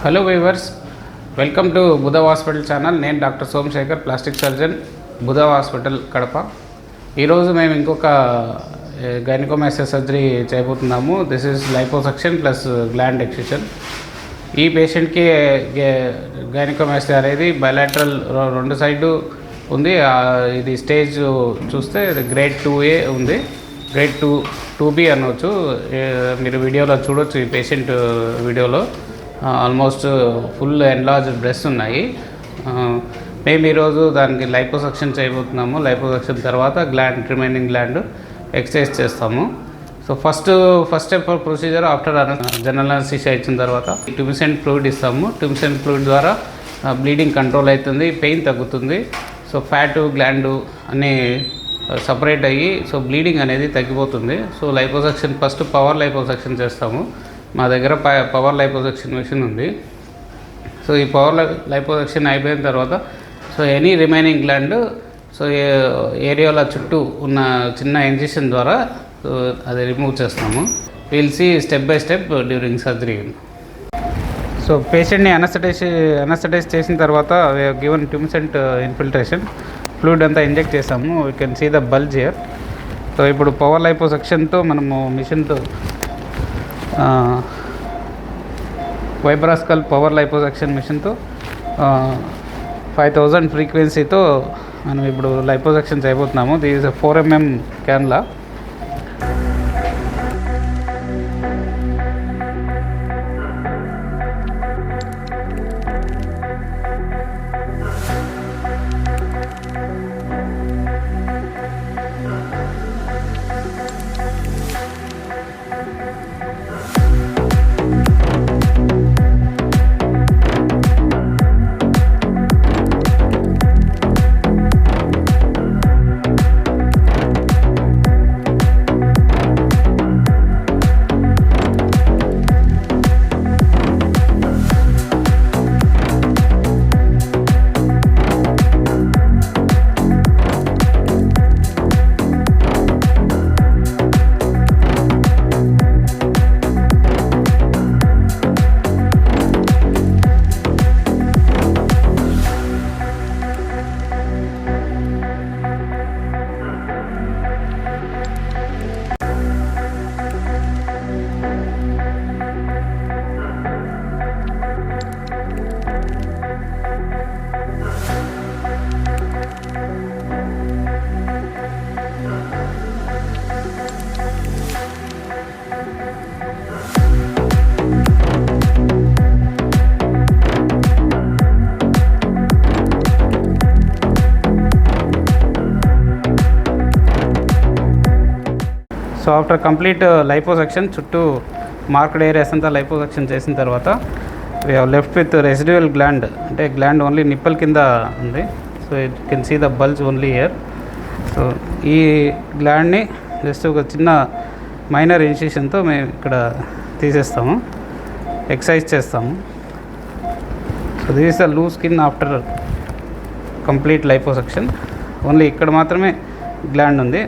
Hello viewers, welcome to Budha hospital channel. నేను doctor Somashekar, plastic surgeon, బుధ hospital Kadapa. ఈరోజు మేము ఇంకొక గైనకోమాస్టియా సర్జరీ చేయబోతున్నాము. This is liposuction plus gland excision. ఈ పేషెంట్కి గైనకోమాస్టియా అనేది బయలాటరల్ రెండు సైడు ఉంది. ఇది స్టేజ్ చూస్తే గ్రేడ్ 2A ఉంది, గ్రేడ్ 2B అనవచ్చు. మీరు వీడియోలో చూడొచ్చు, ఈ పేషెంట్ వీడియోలో ఆల్మోస్ట్ ఫుల్ ఎన్లార్జ్డ్ బ్రెస్ట్ ఉన్నాయి. మేము ఈరోజు దానికి లైపోసక్షన్ చేయబోతున్నాము. లైపోసక్షన్ తర్వాత రిమైనింగ్ గ్లాండ్ ఎక్సర్సైజ్ చేస్తాము. So first step procedure after general anaesthesia ఇచ్చిన తర్వాత ట్యూమిసెంట్ ఫ్లూయిడ్ ఇస్తాము. ట్యూమిసెంట్ ఫ్లూయిడ్ ద్వారా బ్లీడింగ్ కంట్రోల్ అవుతుంది, పెయిన్ తగ్గుతుంది. సో ఫ్యాట్ గ్లాండ్ అన్నీ సపరేట్ అయ్యి సో బ్లీడింగ్ అనేది తగ్గిపోతుంది. So liposuction first power liposuction చేస్తాము. మా దగ్గర పవర్ లైపోసక్షన్ మెషిన్ ఉంది. సో ఈ పవర్ లైపోసక్షన్ అయిపోయిన తర్వాత so any remaining gland so ఏరియాల చుట్టూ ఉన్న చిన్న ఇంజెక్షన్ ద్వారా అది రిమూవ్ చేస్తాము. Will see step by step during surgery. So పేషెంట్ని అనస్థటైజ్ చేసిన తర్వాత గివెన్ ట్యూమిసెంట్ ఇన్ఫిల్ట్రేషన్ ఫ్లూయిడ్ అంతా ఇంజెక్ట్ చేసాము. We can see the bulge here. So ఇప్పుడు పవర్ లైపోసక్షన్తో మనము మిషన్తో వైబ్రాస్కల్ పవర్ లైపోసక్షన్ మిషన్తో 5000 ఫ్రీక్వెన్సీతో మనం ఇప్పుడు లైపోసక్షన్ చేయబోతున్నాము. This is 4 mm cannula. So after complete liposuction చుట్టూ మార్క్డ్ ఏరియాస్ అంతా లైపోసక్షన్ చేసిన తర్వాత we have left with residual gland. అంటే గ్లాండ్ ఓన్లీ నిప్పల్ కింద ఉంది. So you can see the bulge only here. So ఈ గ్లాండ్ని జస్ట్ ఒక చిన్న మైనర్ ఇన్సిషన్తో మేము ఇక్కడ తీసేస్తాము, ఎక్సర్సైజ్ చేస్తాము. So this is the loose skin after complete liposuction. Only ఇక్కడ మాత్రమే గ్లాండ్ ఉంది.